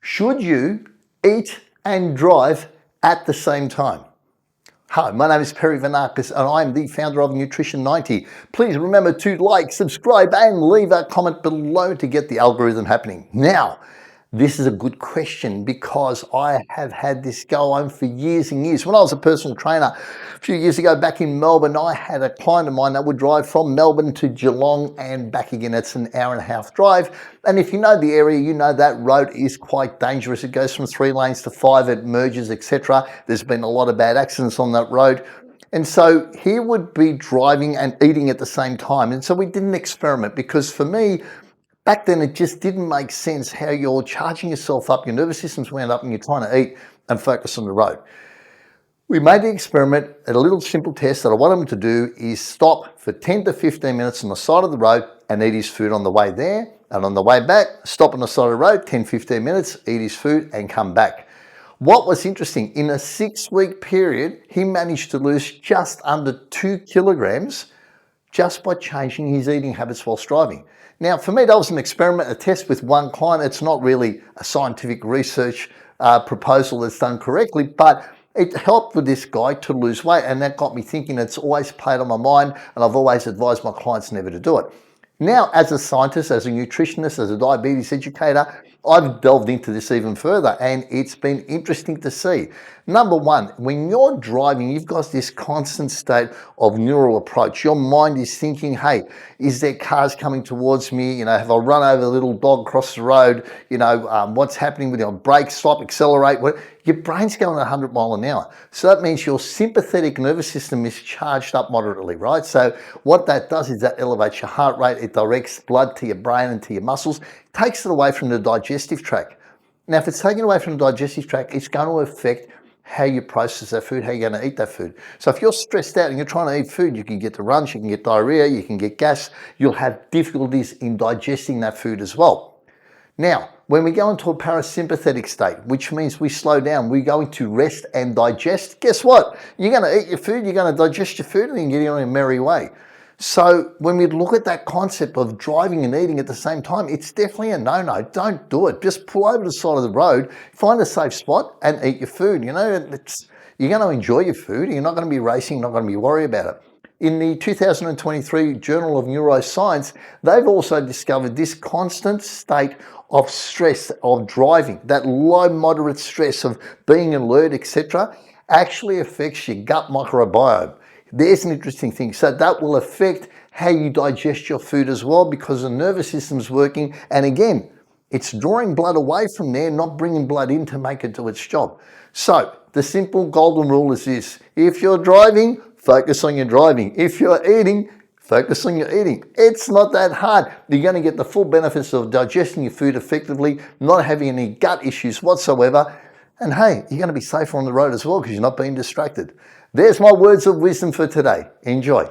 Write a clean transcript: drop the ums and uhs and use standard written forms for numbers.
Should you eat and drive at the same time? Hi, my name is Perry Vanakis and I'm the founder of Nutrition 90. Please remember to like, subscribe and leave a comment below to get the algorithm happening. Now, this is a good question because I have had this go on for years and years. When I was a personal trainer a few years ago back in Melbourne, I had a client of mine that would drive from Melbourne to Geelong and back again. It's an hour-and-a-half drive. And if you know the area, you know that road is quite dangerous. It goes from 3 lanes to 5, it merges, etc. There's been a lot of bad accidents on that road. And so he would be driving and eating at the same time. And so we did an experiment because for me, back then, it just didn't make sense how you're charging yourself up, your nervous system's wound up and you're trying to eat and focus on the road. We made the experiment, a little simple test that I want him to do is stop for 10 to 15 minutes on the side of the road and eat his food on the way there. And on the way back, stop on the side of the road, 10, 15 minutes, eat his food and come back. What was interesting, in a 6-week period, he managed to lose just under 2 kilograms just by changing his eating habits whilst driving. Now, for me, that was an experiment, a test with one client. It's not really a scientific research proposal that's done correctly, but it helped with this guy to lose weight. And that got me thinking. It's always played on my mind, and I've always advised my clients never to do it. Now, as a scientist, as a nutritionist, as a diabetes educator, I've delved into this even further, and it's been interesting to see. Number one, when you're driving, you've got this constant state of neural approach. Your mind is thinking, hey, is there cars coming towards me? You know, have I run over a little dog across the road? You know, what's happening with your brake, stop, accelerate? Your brain's going 100 miles an hour. So that means your sympathetic nervous system is charged up moderately, right? So what that does is that elevates your heart rate. It directs blood to your brain and to your muscles, takes it away from the digestive tract. Now, if it's taken away from the digestive tract, it's going to affect how you process that food, how you're going to eat that food. So if you're stressed out and you're trying to eat food, you can get the runch, you can get diarrhea, you can get gas, you'll have difficulties in digesting that food as well. Now, when we go into a parasympathetic state, which means we slow down, we go into rest and digest, guess what? You're going to eat your food, you're going to digest your food, and then get on a merry way. So when we look at that concept of driving and eating at the same time, it's definitely a no-no. Don't do it. Just pull over to the side of the road, find a safe spot and eat your food. You know, you're going to enjoy your food. You're not going to be racing, you're not going to be worried about it. In the 2023 Journal of Neuroscience, they've also discovered this constant state of stress of driving, that low moderate stress of being alert, etc., actually affects your gut microbiome. There's an interesting thing. So that will affect how you digest your food as well because the nervous system's working. And again, it's drawing blood away from there, not bringing blood in to make it do its job. So the simple golden rule is this. If you're driving, focus on your driving. If you're eating, focus on your eating. It's not that hard. You're going to get the full benefits of digesting your food effectively, not having any gut issues whatsoever. And hey, you're going to be safer on the road as well because you're not being distracted. There's my words of wisdom for today. Enjoy.